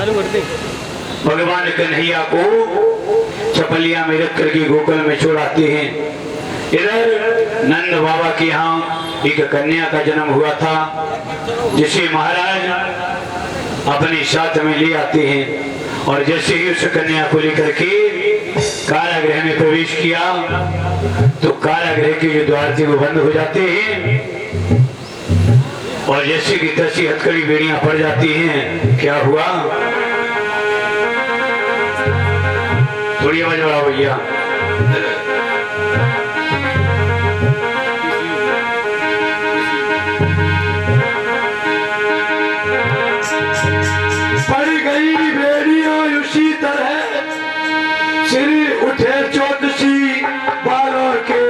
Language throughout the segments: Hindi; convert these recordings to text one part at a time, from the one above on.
भगवान कन्हैया को चपलिया में रख करके गोकुल में छोड़ाते हैं। इधर नंद बाबा के यहाँ एक कन्या का जन्म हुआ था, जिसे महाराज अपने साथ में ले आते हैं। और जैसे ही उस कन्या को लेकर के कारागृह में प्रवेश किया तो कारागृह के जो द्वार थे वो बंद हो जाते हैं और जैसे कि 10 हथकड़ी बेड़ियां पड़ जाती हैं। क्या हुआ? थोड़ी आवाज बढ़ाओ भैया। पड़ गई बेड़ियां उसी तरह, सिर उठे चौदसी बालों के।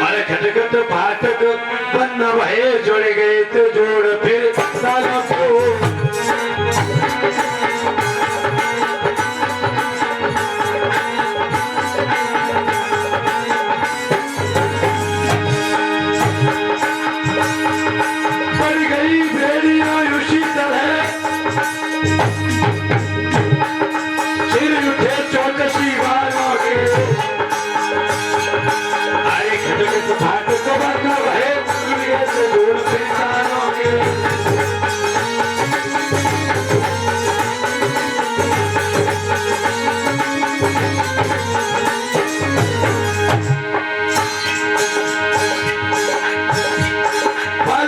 अरे खटखट फाटक बंद भये, जुड़ गए तो जोड़ फिर सालों को।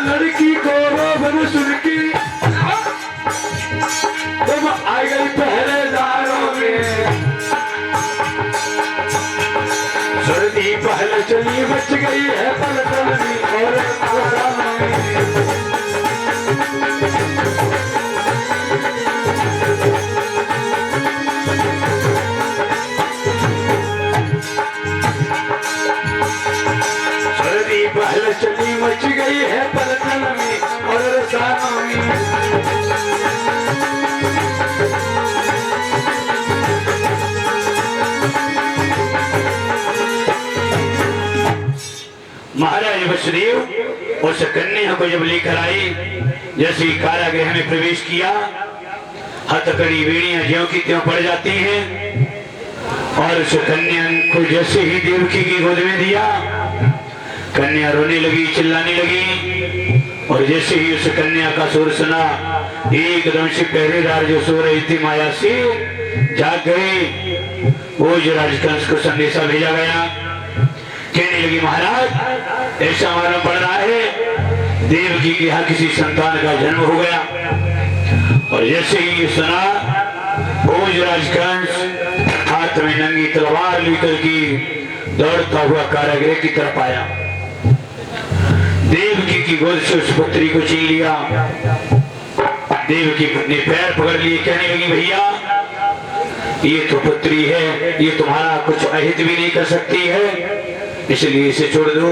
लड़की को रोबन सुन की तुम आ गई पहरेदारों में। सर्दी पहले चली बच गई है पलटनी और सर्दी पहले चली मच गई है पलटन में और रसानों में। महाराज वसुदेव उस कन्या को जब लेकर आए, जैसे कारागृह में प्रवेश किया, हथकड़ी बेड़ियां ज्यों की त्यों पड़ जाती हैं और उस कन्या को जैसे ही देवकी की गोद में दिया, कन्या रोने लगी, चिल्लाने लगी। और जैसे ही उस कन्या का सुर सुना, एकदम से पहरेदार जो सो रही थी माया से जाग गए। वो जो राजकंस को संदेशा भेजा गया, कहने लगी महाराज ऐसा मालूम पड़ रहा है देवकी के यहाँ किसी संतान का जन्म हो गया। और जैसे ही सुना, भोज राजकंस हाथ में नंगी तलवार लेकर के दौड़ता हुआ कारागृह की तरफ आया। देवकी की गोद से उस पुत्री को छीन लिया। देवकी ने पैर पकड़ लिए, कहने लगी भैया ये तो पुत्री है, ये तुम्हारा कुछ अहित भी नहीं कर सकती है, इसलिए इसे छोड़ दो।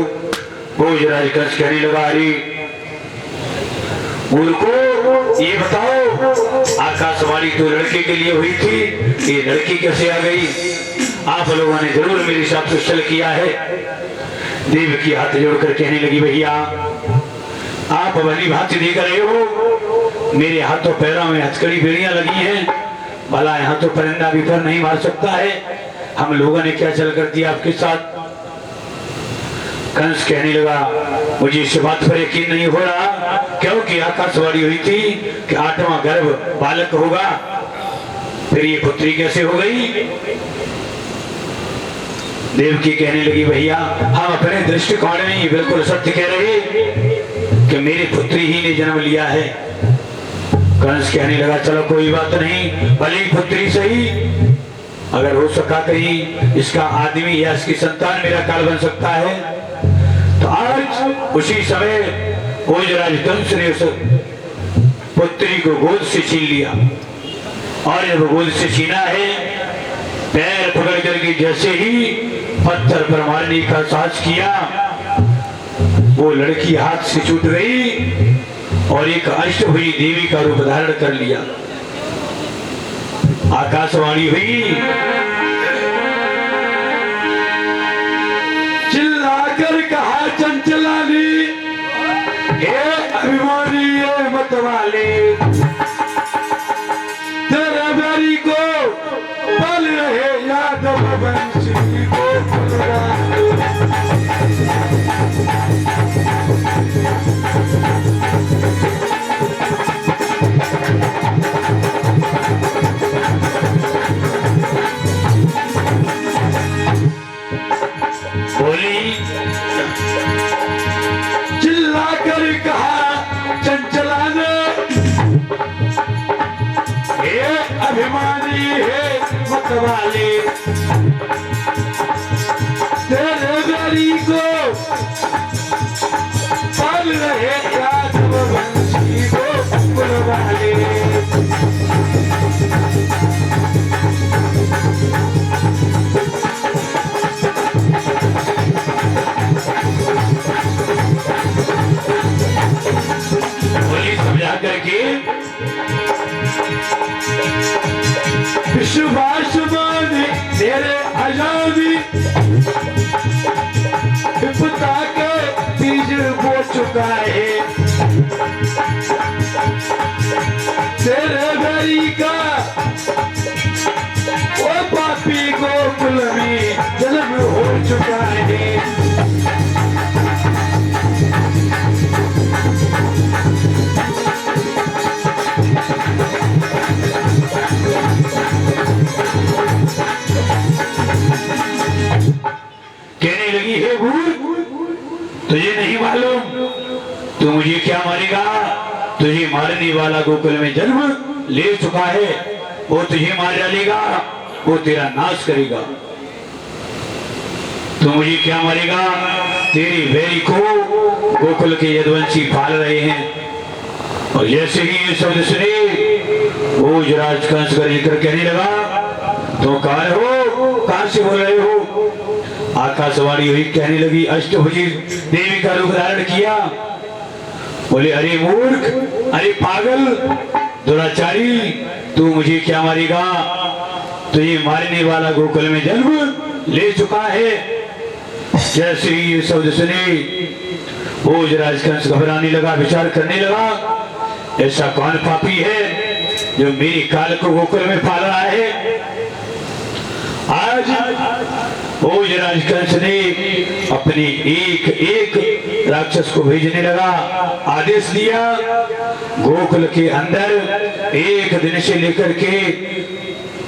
भोज राजकंस कहने लगा, अरे मूर्खो ये बताओ आकाशवाणी तो लड़के के लिए हुई थी, ये लड़की कैसे आ गई? आप लोगों ने जरूर मेरे साथ कुशल किया है। देवकी हाथ जोड़कर कहने लगी भैया आप भली भांति देख रहे हो, मेरे हाथों पैरों में हथकड़ी बेड़ियां लगी हैं, भला यहाँ तो परिंदा भी पर नहीं मार सकता है, हम लोगों ने क्या चल कर दिया आपके साथ? कंस कहने लगा मुझे इस बात पर यकीन नहीं हो रहा, क्योंकि आकाशवाणी हुई थी कि 8वां गर्भ बालक होगा, फिर ये पुत्री कैसे हो गई? देवकी कहने लगी भैया हम अपने दृष्टिकोण में ही बिल्कुल सत्य कह रहे कि मेरी पुत्री ही ने जन्म लिया है। कंस कहने लगा चलो कोई बात नहीं, भली पुत्री सही, अगर हो सका कहीं इसका आदमी या इसकी संतान मेरा काल बन सकता है। तो आज उसी समय भोज राजकंस ने उस पुत्री को गोद से छीन लिया और जब गोद से छीना है, पैर पकड़ करके जैसे ही पत्थर पर मारने का साहस किया, वो लड़की हाथ से छूट गई और एक अष्टभुजी देवी का रूप धारण कर लिया। आकाशवाणी हुई, चिल्लाकर कहा चंचलानी, हे अभिमानी ये मतवाले, ये अभिमानी है मतवाले तेरे बेरी को पाल रहे यादव वंशी गोकुल वाले। बोली समझा करके विश्वास माने तेरे आजादी विपता के बीज बो चुका है तेरे बेरी का वो पापी गोकुल में जन्म हो चुका है। कहने लगी है भूत, तुझे नहीं मालूम तू मुझे क्या मारेगा? तुझे मारने वाला गोकुल में जन्म ले चुका है, वो तुझे मार डालेगा, वो तेरा नाश करेगा। तू मुझे क्या मारेगा? तेरी वेरी को गोकुल के यदुवंशी पाल रहे हैं। और जैसे ही ये शब्द सुने भोजराज कंस कर लेकर कहने लगा, तो कहाँ हो, कहाँ से बोल रहे हो? आकाशवाणी हुई, कहने लगी अष्टभुजी देवी का रूप धारण किया। बोले अरे मूर्ख, अरे पागल, दुराचारी, तू मुझे क्या मारेगा? तुझे मारने वाला गोकुल में जन्म ले चुका है। जैसे ही ये शब्द सुने भोजराज कंस घबराने लगा, विचार करने लगा, ऐसा कौन पापी है जो मेरी काल को गोकुल में पाल रहा है? आज भोजराज कंस ने अपने एक एक राक्षस को भेजने लगा, आदेश दिया गोकुल के अंदर एक दिन से लेकर के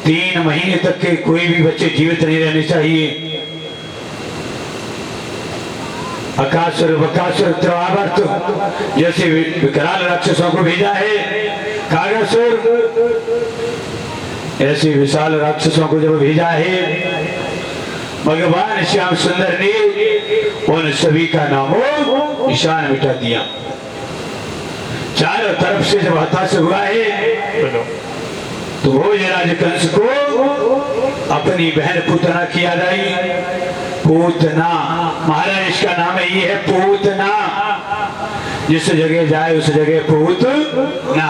3 महीने तक के कोई भी बच्चे जीवित नहीं रहने चाहिए। अकासुर बकासुर त्रावर्त जैसे विकराल राक्षसों को भेजा है, कागासुर ऐसे विशाल राक्षसों को जब भेजा है, भगवान श्याम सुंदर ने उन सभी का नामों निशान मिटा दिया। चारों तरफ से जब हताश हुआ है तो भोजराज कंस को अपनी बहन पूतना की याद आई। पूतना, महाराज इसका नाम है, ये है पूतना। जिस जगह जाए उस जगह पूतना,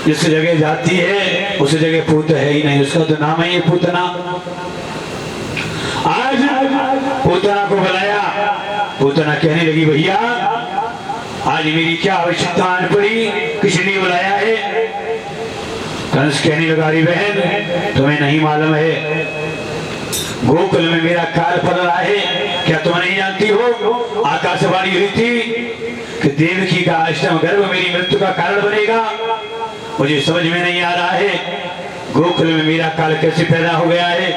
जिस जगह जाती है उस जगह पूत है ही नहीं, उसका तो नाम है ये पूतना। आज पूतना को बुलाया, पूतना कहने लगी भैया आज मेरी क्या आवश्यकता आन पड़ी, किसने बुलाया है? कंस कहने लगा अरे बहन तुम्हें नहीं मालूम है गोकुल में मेरा काल पड़ रहा है, क्या तुम नहीं जानती हो? आकाशवाणी हुई थी कि देवकी का अष्टम गर्भ मेरी मृत्यु का कारण बनेगा। मुझे समझ में नहीं आ रहा है गोकुल में मेरा काल कैसे पैदा हो गया है,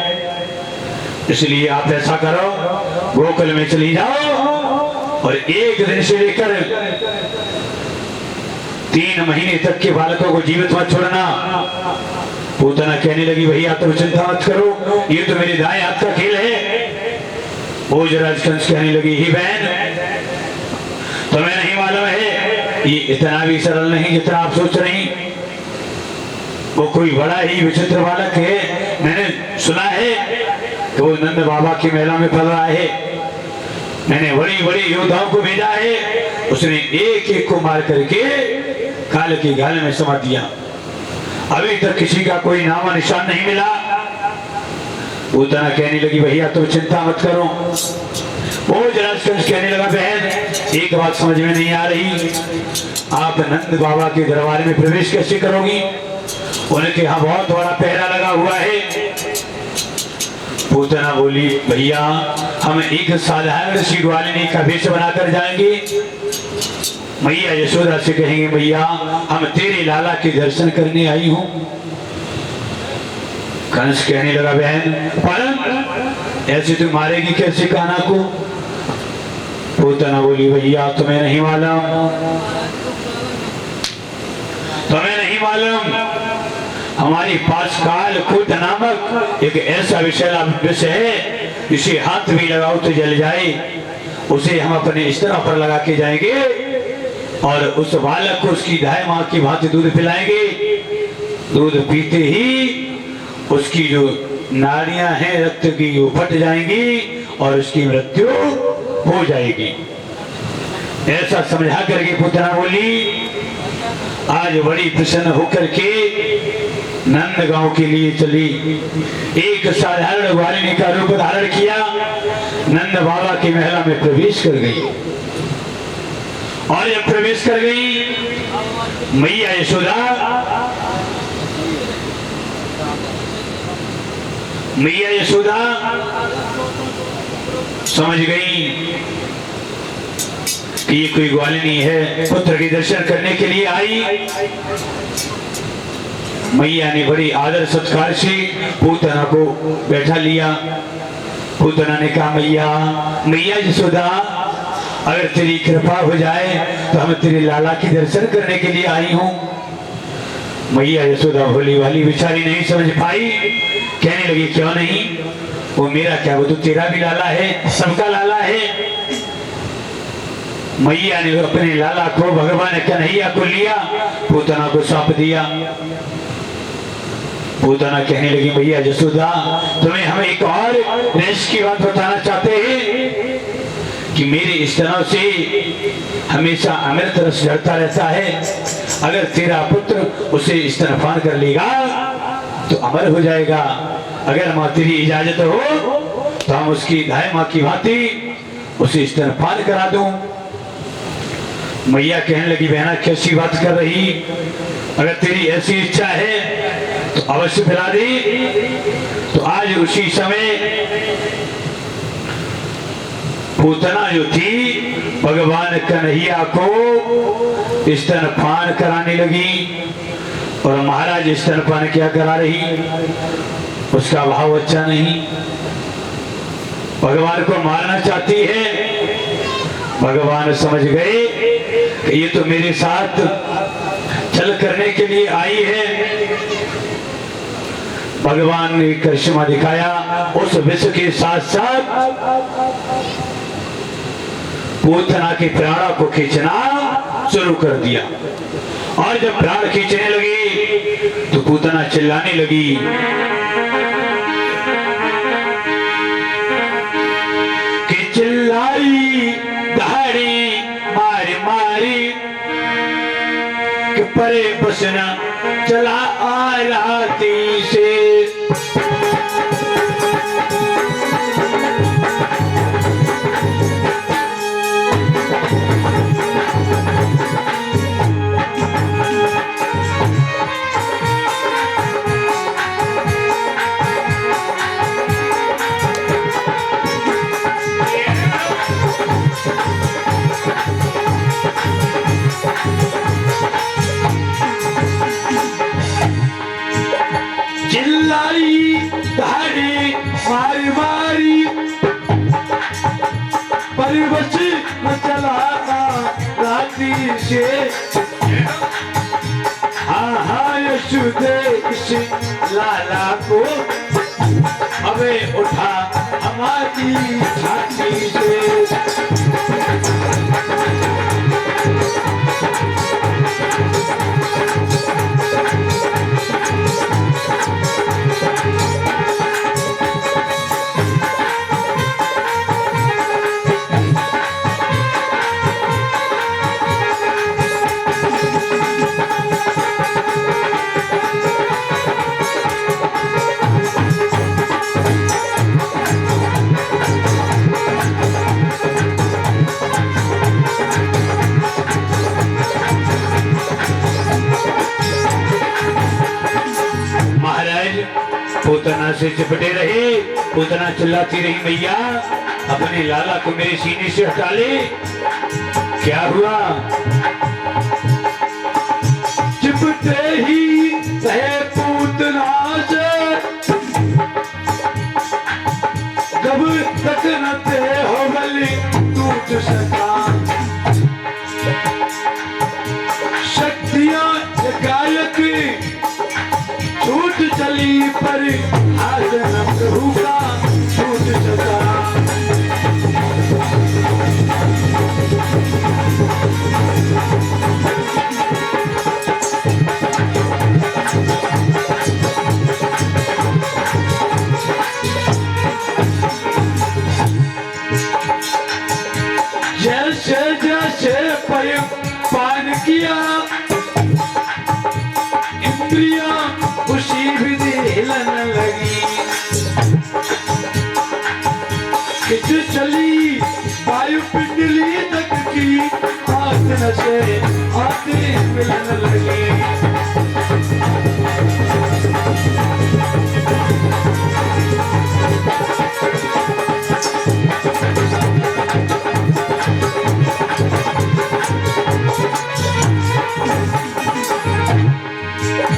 इसलिए आप ऐसा करो गोकुल में चली जाओ और एक दिन से लेकर 3 महीने तक के बालकों को जीवित मत छोड़ना। पूतना कहने लगी भैया तुम चिंता मत करो, ये तो मेरे दाएं हाथ का खेल है। भोजराज कंस कहने लगी ही बहन तुम्हें नहीं मालूम है ये इतना भी सरल नहीं जितना आप सोच रही, वो कोई बड़ा ही विचित्र बालक है। मैंने सुना है कि वो नंद बाबा की मेला में पल रहा है, मैंने बड़ी बड़ी योद्धाओं को भेजा है, उसने एक एक को मार करके काल की गाल में समा दिया। अभी तक किसी का कोई नाम निशान नहीं मिला। पूतना कहने लगी भैया तुम चिंता मत करो। भोजराज कंस कहने लगा बहन एक बात समझ में नहीं आ रही, आप नंद बाबा के दरबार में प्रवेश कैसे करोगी? उनके यहाँ बहुत बड़ा पहरा लगा हुआ है। पूतना बोली भैया हम एक साधारण सी ग्वालिनी का वेश बनाकर जाएंगे। मैया यशोदा से कहेंगे भैया हम तेरे लाला के दर्शन करने आई हूं। कंस कहने लगा बहन परम ऐसे तुम मारेगी कैसे कान्हा को? पूतना बोली भैया तुम्हें नहीं मालूम नहीं मालूम, हमारी पास काल खुद नामक एक ऐसा विषय है जिसे हाथ भी लगाओ तो जल जाए, उसे हम अपने इस तरह पर लगा के जाएंगे और उस बालक को उसकी दाई माँ की भांति दूध पिलाएंगे। दूध पीते ही उसकी जो नाड़ियां हैं रक्त की वो फट जाएंगी और उसकी मृत्यु हो जाएगी। ऐसा समझा करके पुतना बोली, आज बड़ी प्रसन्न होकर के नंद गांव के लिए चली। एक साधारण ग्वालिनी का रूप धारण किया, नंद बाबा की महला में प्रवेश कर गई और जब प्रवेश कर गई मैया यशोदा समझ गई कि ये कोई ग्वालिनी है, पुत्र के दर्शन करने के लिए आई। मैया ने बड़ी आदर सत्कार से पूतना को बैठा लिया। पूतना ने कहा, मैया यशोदा, अगर तेरी कृपा हो जाए तो हम तेरे लाला के दर्शन करने के लिए आई हूँ। मैया यशोदा भोली वाली बेचारी नहीं समझ पाई, कहने लगी क्यों नहीं, वो मेरा क्या, वो तो तेरा भी लाला है, सबका लाला है। मैया ने अपने लाला को भगवान कन्हैया को लिया, पूतना को सौंप दिया। पूतना कहने लगी, मैया यशोदा, तुम्हें हम एक और रहस्य की बात बताना चाहते हैं कि मेरे स्तनों से हमेशा अमृत रस झरता रहता है। अगर तेरा पुत्र उसे स्तनपान कर लेगा तो अमर हो जाएगा। अगर माँ तेरी इजाजत हो तो हम उसकी दाई माँ की भांति उसे स्तनपान करा दूं। मैया कहने लगी, बहना कैसी बात कर रही, अगर तेरी ऐसी इच्छा है तो अवश्य पिला दे। तो आज उसी समय पूतना जो थी भगवान कन्हैया को स्तनपान कराने लगी और महाराज स्तनपान क्या करा रही, उसका भाव अच्छा नहीं, भगवान को मारना चाहती है। भगवान समझ गए कि ये तो मेरे साथ छल करने के लिए आई है। भगवान ने करिश्मा दिखाया, उस विष के साथ साथ पूतना के प्राणों को खींचना शुरू कर दिया। और जब प्राण खींचने लगी तो पूतना चिल्लाने लगी, कि चिल्लाई दहाड़ी मारी मारी कि परे बसना चला आ राती से। चिल्लाई धाड़ी मारी मारी परिवश न चला राती से। हाँ यशोदे इस लाला को हमें उठा हमारी छाती से। पूतना से चिपटे रहे। पूतना चिल्लाती रही, मैया अपने लाला को मेरे सीने से हटा ले। क्या हुआ? चिपटे ही रहे पूतना से, कब तक न ते हो गली टूट सका। शक्तियां गायक चली पर आज न प्रभु का छूट सका। जैसे जैसे पान किया इंद्रियां उसी विधि हिलन लगी। खिंच चली वायु पिंडली तक की हाथ नशे आते मिलन लगी।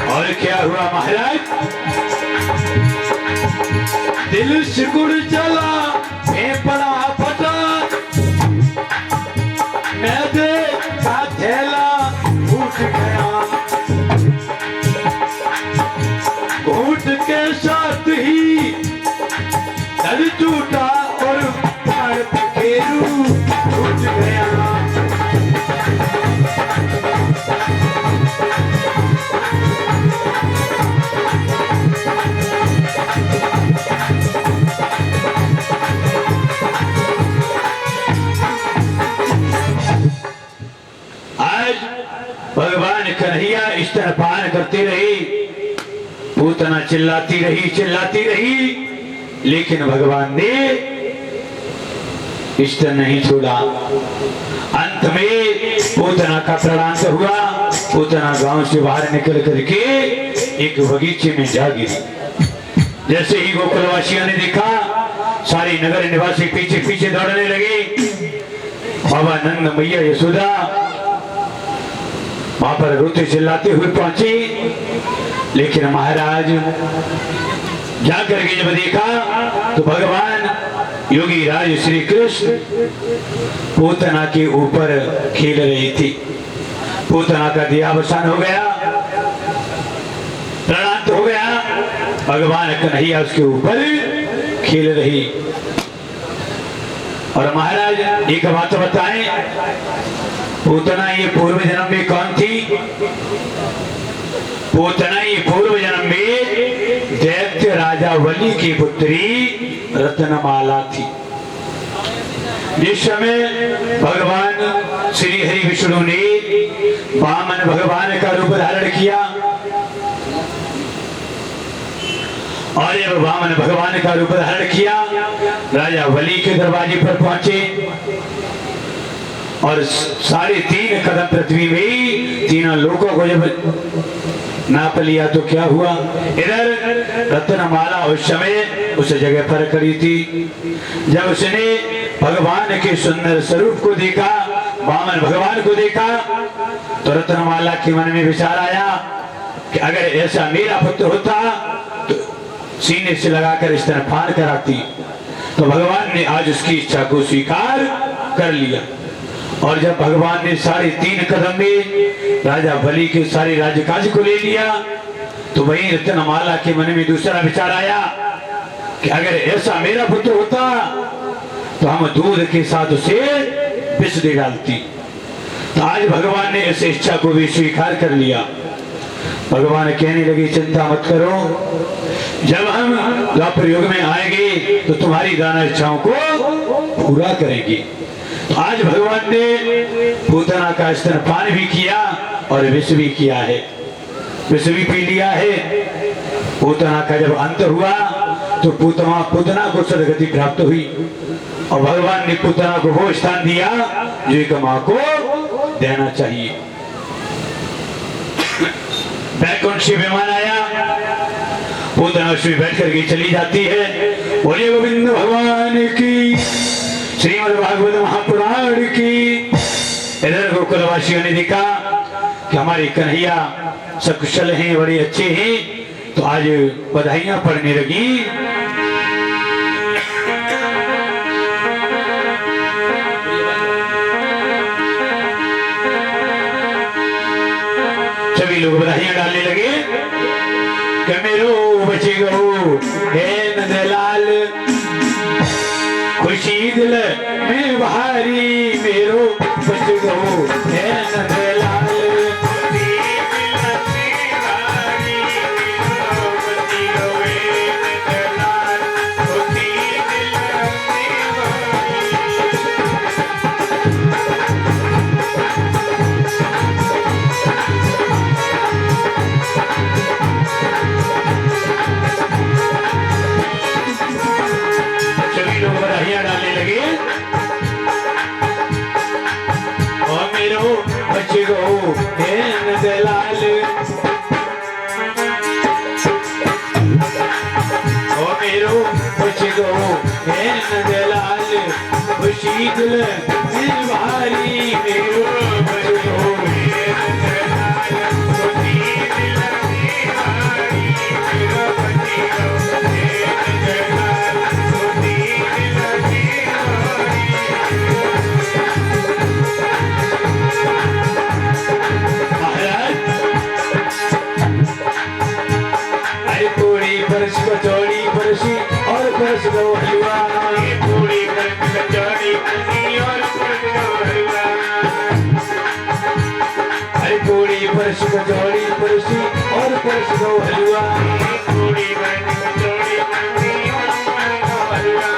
और क्या हुआ महाराज? दिल सिकुड़ चला फेफड़ा फटा, मैदे का थैला फूट गया। घूट के साथ ही दर टूटा और पार पखेरू टूट गया। भगवान कन्हैया स्तनपान करती रही, पूतना चिल्लाती रही, लेकिन भगवान ने स्तन नहीं छोड़ा। अंत में पूतना का प्रणांत हुआ। पूतना गांव से बाहर निकल करके एक बगीचे में जा गिरी। जैसे ही गोकुलवासियों ने देखा, सारी नगर निवासी पीछे पीछे दौड़ने लगे। बाबा नंद मैया यशोदा वहां पर रोते चिल्लाते हुए पहुंची, लेकिन महाराज जाकर के जब देखा तो भगवान योगी राज श्री कृष्ण पूतना के ऊपर खेल रही थी। पूतना का देहावसान हो गया, प्राणांत हो गया। भगवान कन्हैया उसके ऊपर खेल रही। और महाराज एक बात बताएं, पूतना ये पूर्व जन्म में कौन थी? पूतना ये पूर्व जन्म में दैत्य राजा वली की पुत्री रत्नमाला थी। जिस समय भगवान श्री हरि विष्णु ने वामन भगवान का रूप धारण किया और जब वामन भगवान का रूप धारण किया, राजा वली के दरवाजे पर पहुंचे और 3.5 कदम पृथ्वी में तीनों लोगों को जब नाप लिया तो क्या हुआ? इधर रत्नमाला उस समय उस जगह पर खड़ी थी। जब उसने भगवान के सुंदर स्वरूप को देखा, वामन भगवान को देखा, तो रत्नमाला के मन में विचार आया कि अगर ऐसा मेरा पुत्र होता तो सीने से लगाकर स्तनपान कराती। तो भगवान ने आज उसकी इच्छा को स्वीकार कर लिया। और जब भगवान ने 3.5 कदम में राजा बलि के सारे राजकाज को ले लिया, तो वही रत्नमाला के मन में दूसरा विचार आया कि अगर ऐसा मेरा पुत्र होता तो हम दूध के साथ उसे विष दे डालती। तो आज भगवान ने इस इच्छा को भी स्वीकार कर लिया। भगवान कहने लगे, चिंता मत करो, जब हम द्वापर युग में आएंगे तो तुम्हारी दाना इच्छाओं को पूरा करेंगे। तो आज भगवान ने पूतना का स्तनपान भी किया और विष भी किया है, विष भी पी लिया है। पूतना का जब अंत हुआ तो पूतना को सदगति प्राप्त हुई और भगवान ने पूतना को वो स्थान दिया जो एक मां को देना चाहिए। बैकुंठ से विमान आया, पूतना उसमें बैठ करके चली जाती है। बोले गोविंद भगवान की, श्रीमद् भागवत महापुराण की। इधर गोकुलवासियों ने देखा कि हमारे कन्हैया सकुशल हैं, बड़े अच्छे हैं, तो आज बधाइयां पड़ने लगी। सभी लोग बधाइयां डालने लगे। के मेरो बच गो हे नंदलाल खुशी दिल में भारी मेरो बच गो हे नंदलाल डालने लगे और मेरो बच गो हे नंदलाल और मेरो बच गो हे नंदलाल खुशी दिल में भारी मेरो बच गो हे नंदलाल खुशी दिल में भारी मेरो बच गो हे नंदलाल खुशी कचौड़ी परसी और परस दो हलवा पूरी कचौड़ी परसी और परस दो हलवा अरे पूरी परस कचौड़ी परसी और परस दो हलवा पूरी कचौड़ी परसी और परस दो हलवा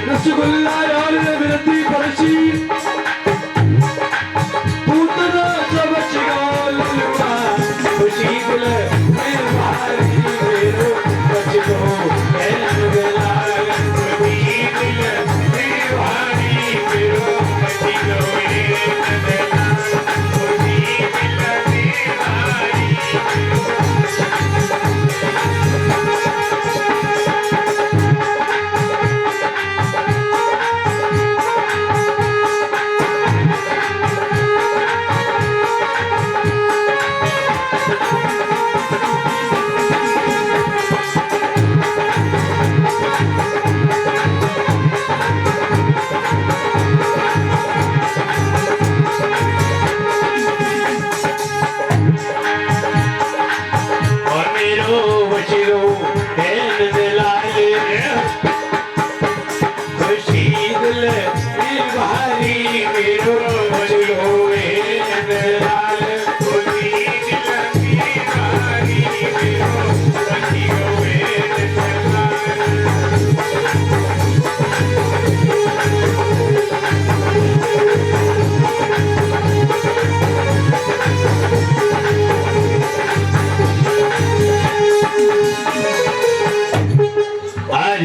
रसगुल्ला और रबड़ी परसी पूतना सब चिगाल हलवा खुशी दिल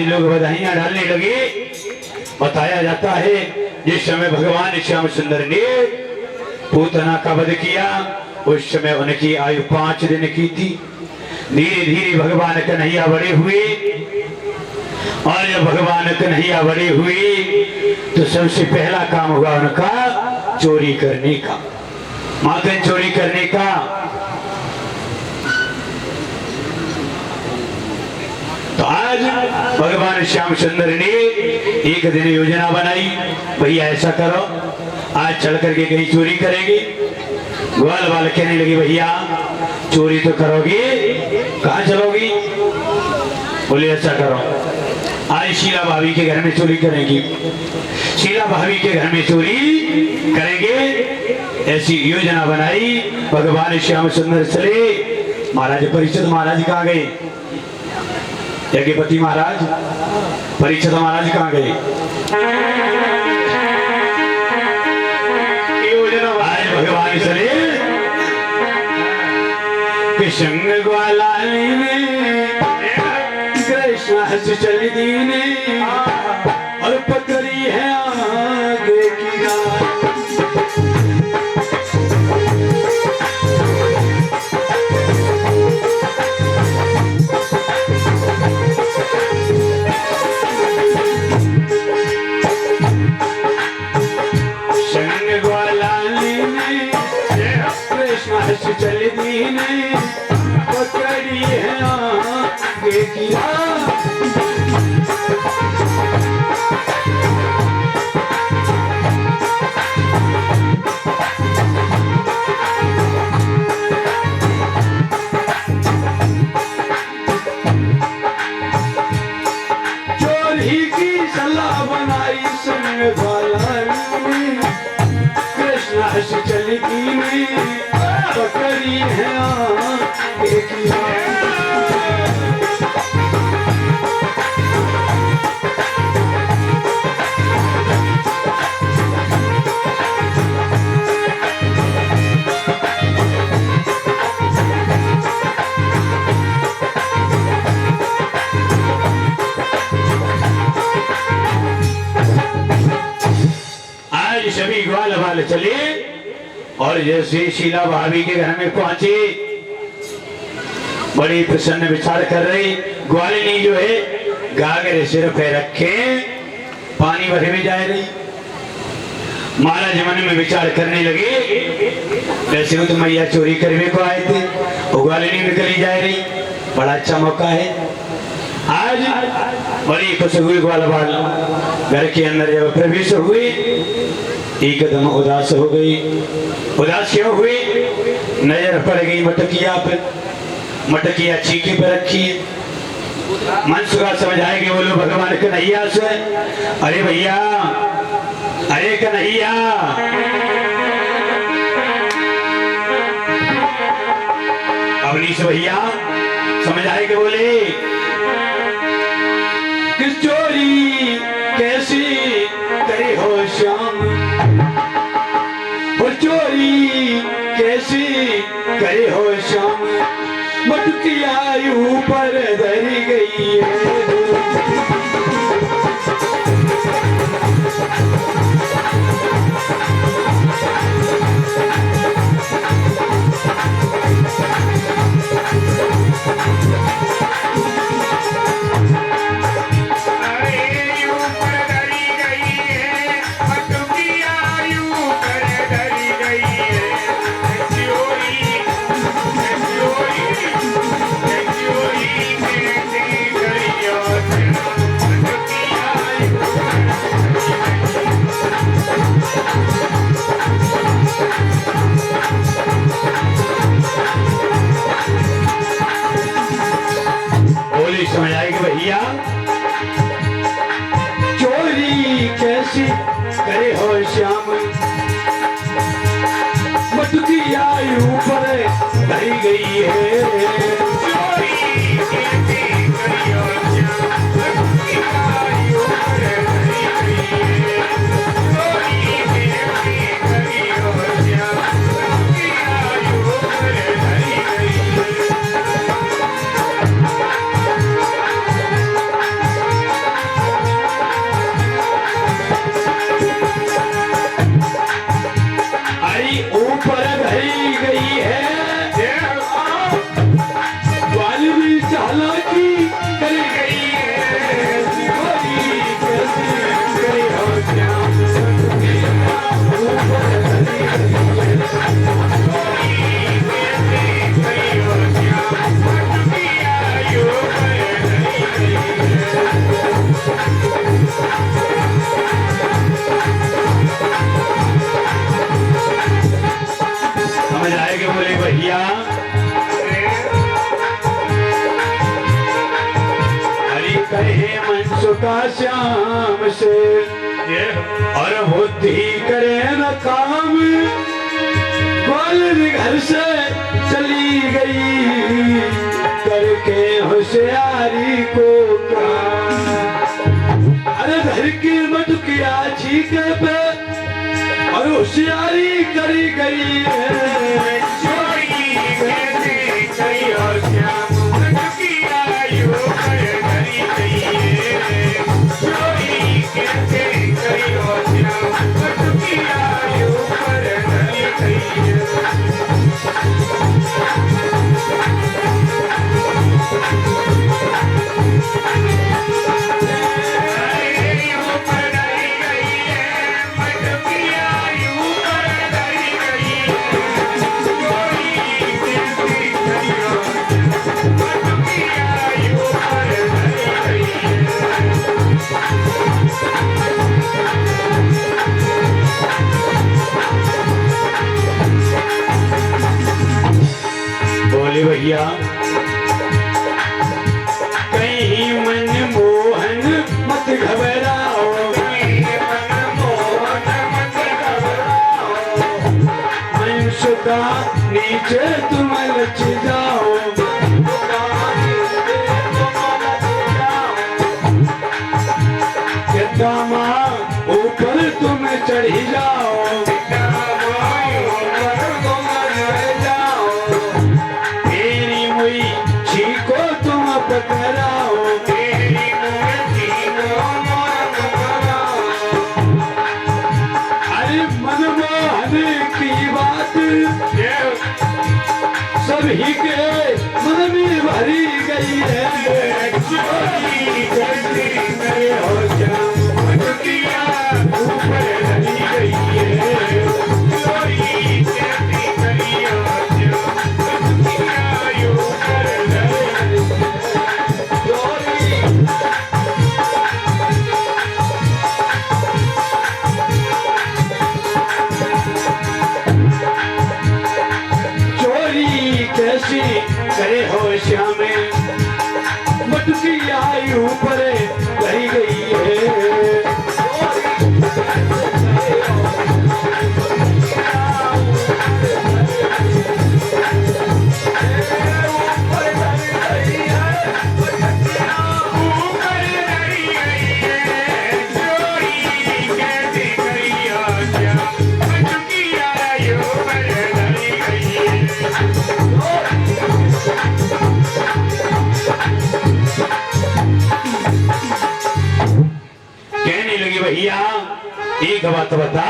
लोग बधाइयां डालने लगे। बताया जाता है जिस समय भगवान श्याम सुंदर ने पूतना का वध किया उस समय उनकी आयु 5 दिन की थी। धीरे धीरे भगवान कन्हैया बड़े हुए और जब भगवान कन्हैया बड़े हुए तो सबसे पहला काम हुआ उनका चोरी करने का, माखन चोरी करने का। तो आज भगवान श्याम सुंदर ने एक दिन योजना बनाई, भैया ऐसा करो आज चल करके कहीं चोरी करेंगे। ग्वाल वाल कहने लगे भैया चोरी तो करोगे, कहाँ चलोगी? बोले ऐसा करो आज शीला भाभी के घर में चोरी करेंगी, शीला भाभी के घर में चोरी करेंगे। ऐसी योजना बनाई। भगवान श्याम सुंदर चले। महाराज परीक्षित महाराज कहाँ गए? यज्ञपति महाराज परीक्षित महाराज कहाँ गए? आज भगवान चले कृष्ण ग्वाला कृष्ण हंस चल दीने और पकड़ी है आगे की रात। चल दीने पकड़ी है आगे की रात। बकरी है एक सभी ग्वाल वाल चले और जैसे शीला भाभी के घर में पहुंचे बड़ी प्रसन्न विचार कर रही ग्वालिनी जो है गागरे सिर पे रखे पानी भरे में जा रही। महाराज मन में विचार करने लगे वैसे वो तो मैया चोरी करने को आए थे वो ग्वालिनी निकली जा रही बड़ा अच्छा मौका है। आज बड़ी खुश हुई ग्वाल वाल घर के अंदर जब प्रवेश हुई एकदम उदास हो गई। उदास क्यों हुई? नजर पड़ गई मटकिया पे, मटकिया चीखे पे रखी। मन सुखा समझ आएगी बोलो भगवान कन्हैया से, अरे भैया अरे कन्हैया अवनी से भैया समझ आएगी बोले किस चोरी कैसी करे हो श्याम और चोरी कैसी करे हो श्याम मटकिया ऊपर धरी गई है। समझ आएगी भैया चोरी कैसी करे हो श्याम मटकिया ऊपर धरी गई है। चोरी कैसी करे हो श्याम मटकिया ऊपर धरी गई है। चोरी कैसी करे हो श्याम मटकिया ऊपर धरी गई है। ऊपर धरी गई है ग्वाल भी चालाकी कर गई है। चोरी कैसी करे हो श्याम ऊपर धरी गई है। चोरी कैसी करे हो श्याम मटकिया ऊपर धरी गई समझ आएगा बोले भैया हरि कहे मन का श्याम से और बुद्धि करे न काम ग्वाल घर से चली गई करके होशियारी को काम। अरे घर की मटकिया छीके पे और होशियारी करी गई है। चोरी कैसी करी हो श्याम मटकिया ऊपर धरी गई है। चोरी कैसी करी हो श्याम मटकिया ऊपर धरी गई है। बोले भैया कहीं मन मोहन मत घबराओ मन मोहन मत घबराओ मन सुख होता नीचे तुम लच जाओ, दामा ऊपर तुम चढ़ी जाओ, तेरी मुई छीको तुम पकड़ाओ, अरे मनमोहन की बात सभी के मन में भरी गई है, करे हो श्यामे मटकी आई ऊपर रही गई है, भैया एक बात बता,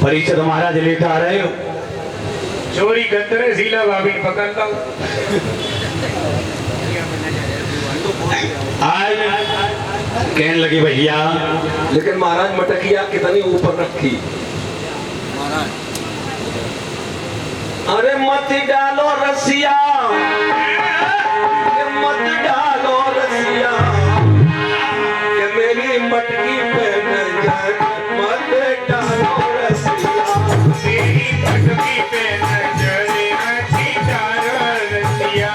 परिचय महाराज लेकर आ रहे हो, चोरी गंदरे जिला भाभी पकड़ता हूँ। आज कहने लगे भैया, लेकिन महाराज मटकिया कितनी ऊपर रखी, अरे मत डालो रसिया, मत डालो रसिया, मेरी मटकी पे नजर मत डालो रसिया, मेरी मटकी पे नजर मत डालो रसिया,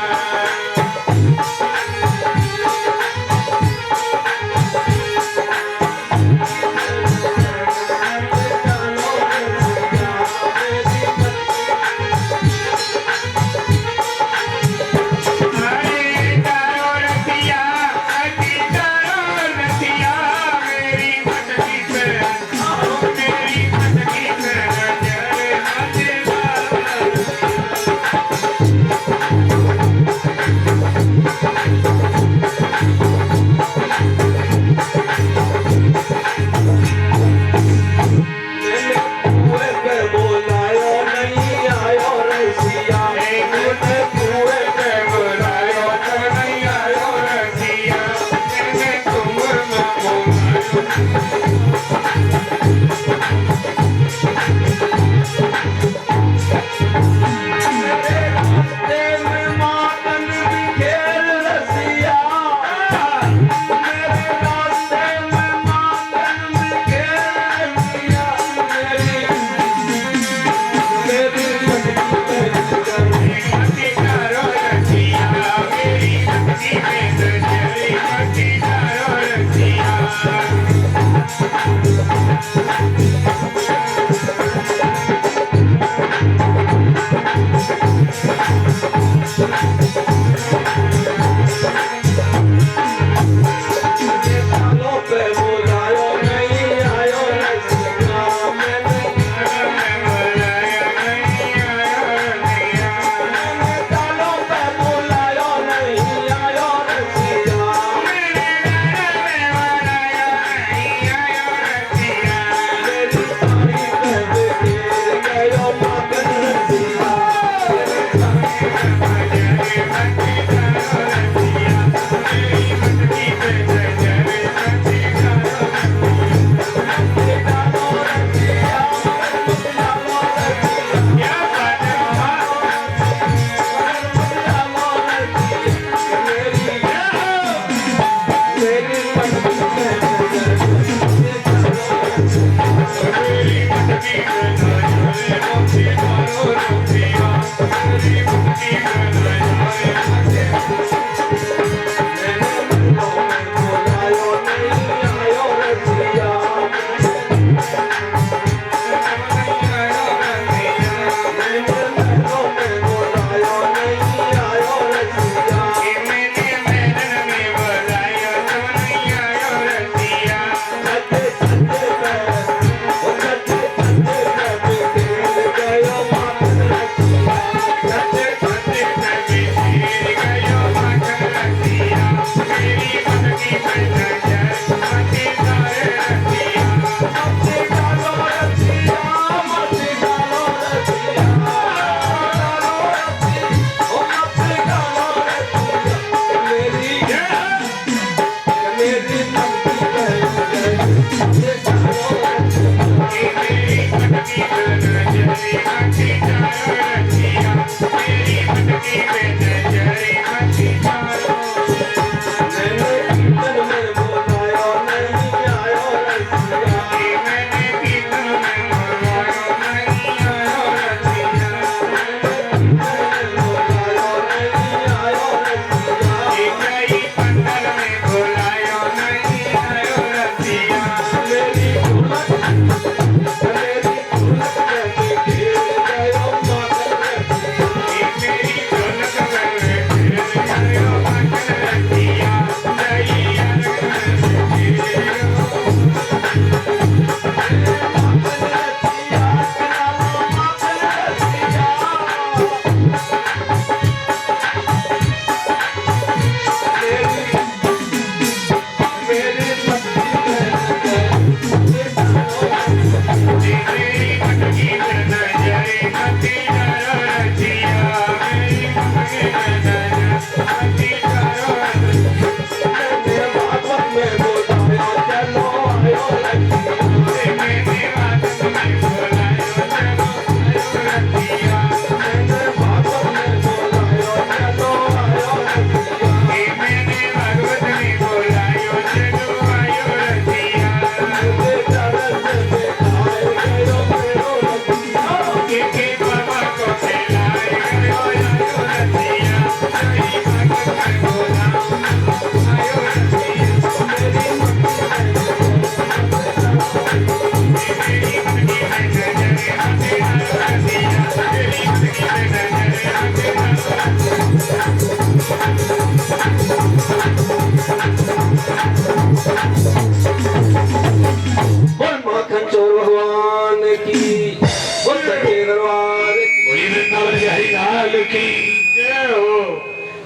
लाल की जय हो।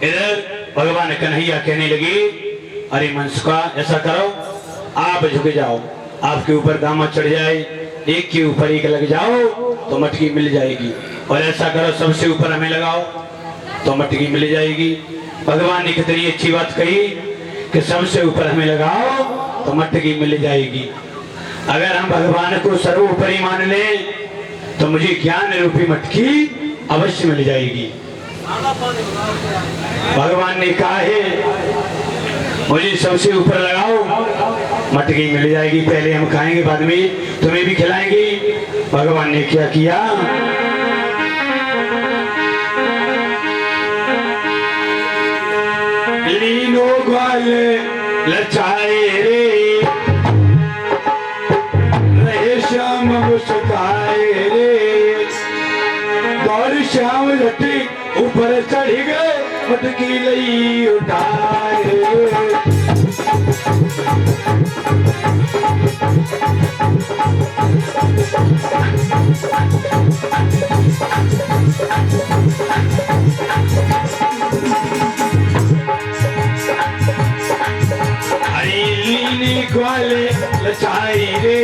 इधर भगवान कन्हैया कहने लगे, अरे मनसुखा ऐसा करो, आप झुक जाओ, आपके ऊपर दामद चढ़ जाए, एक के ऊपर एक लग जाओ तो मटकी मिल जाएगी, और ऐसा करो सबसे ऊपर हमें लगाओ तो मटकी मिल जाएगी। भगवान ने कितनी अच्छी बात कही कि सबसे ऊपर हमें लगाओ तो मटकी मिल जाएगी। अगर हम भगवान को सर्वोपरि मान लें तो मुझे ज्ञान रूपी मटकी अवश्य मिल जाएगी। भगवान ने कहा है मुझे सबसे ऊपर लगाओ मटकी मिल जाएगी, पहले हम खाएंगे बाद में तुम्हें भी खिलाएंगे। भगवान ने क्या किया, लीनो ग्वाले लचाए रे, रहे श्याम मुस्काए रे, दौड़ श्याम लटी ऊपर चढ़ गए, मटकी लई उठाए। ग्वाले लचाई रे,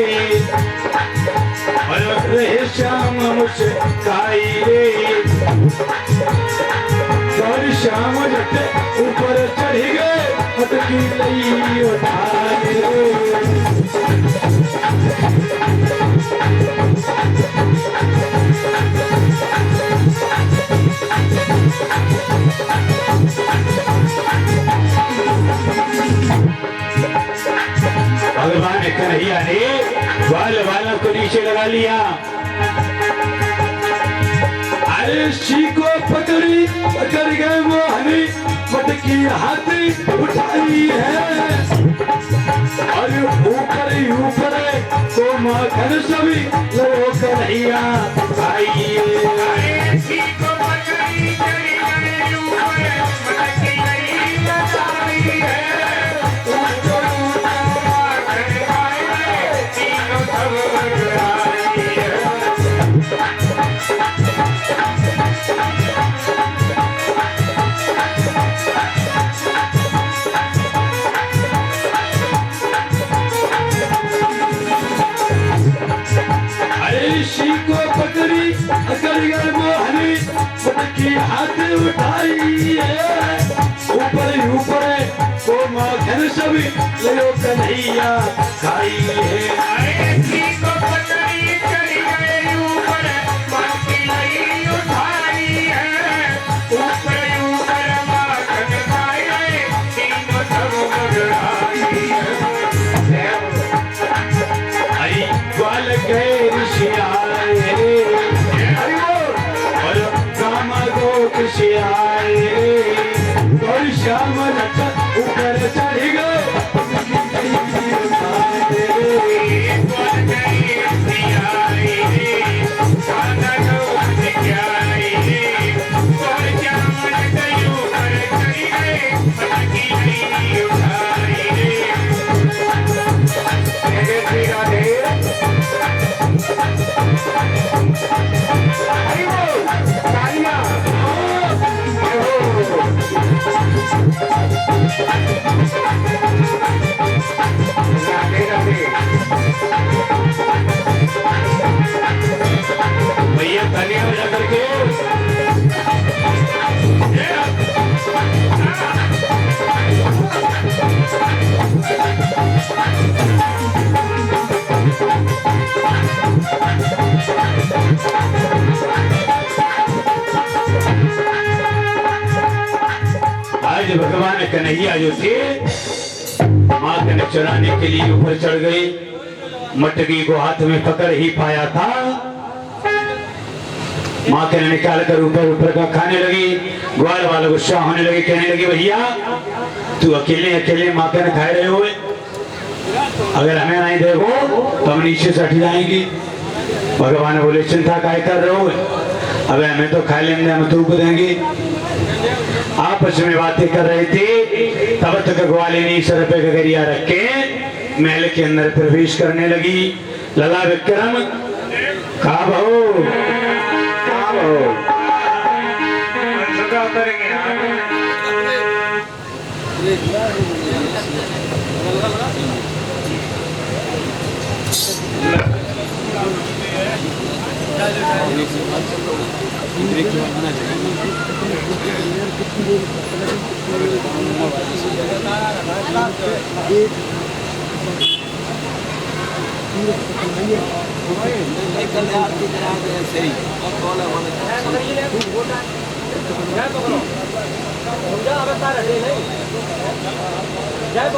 और रहे श्याम मुस्काई रे, और श्याम जटे ऊपर चढ़ गए, मटकी लई उठाए रे। भगवान कन्हैया ने ग्वाल वालों को नीचे लगा लिया, अरे शी को पकड़ी पकड़ गए मोहनी, मटकी हाथी उठाई है, और ऊपर ही ऊपर तो माखन सभी लो कन्हैया आई। मटकी हाथ उठाई है, ऊपर ही ऊपर तो माखन सभी लो कन्हैया खाई है। ग्वाल गए ऋषि आए, और रामा गोपी आए, और श्याम ऊपर चढ़ गए, भैया तालियां बजा करके आज भगवान कन्हैया जो थे माँ के चुराने के लिए ऊपर चढ़ गए, मटकी को हाथ में पकड़ ही पाया था, माँ के निकाल कर ऊपर ऊपर का खाने लगी। ग्वाल वाला गुस्सा होने लगे, कहने लगे भैया तू अकेले अकेले माँ के खाए रहे हो, अगर हमें नहीं देखो तो हम नीचे से हट जाएंगे। भगवान बोले चिंता काय कर रहे हो, अब हमें तो खा लेंगे, हम तुमको देंगे। आपस में बातें कर रहे थे, तब तक ग्वाले ने सर पे गगरिया रख के महल के अंदर प्रवेश करने लगी। लला विक्रम जय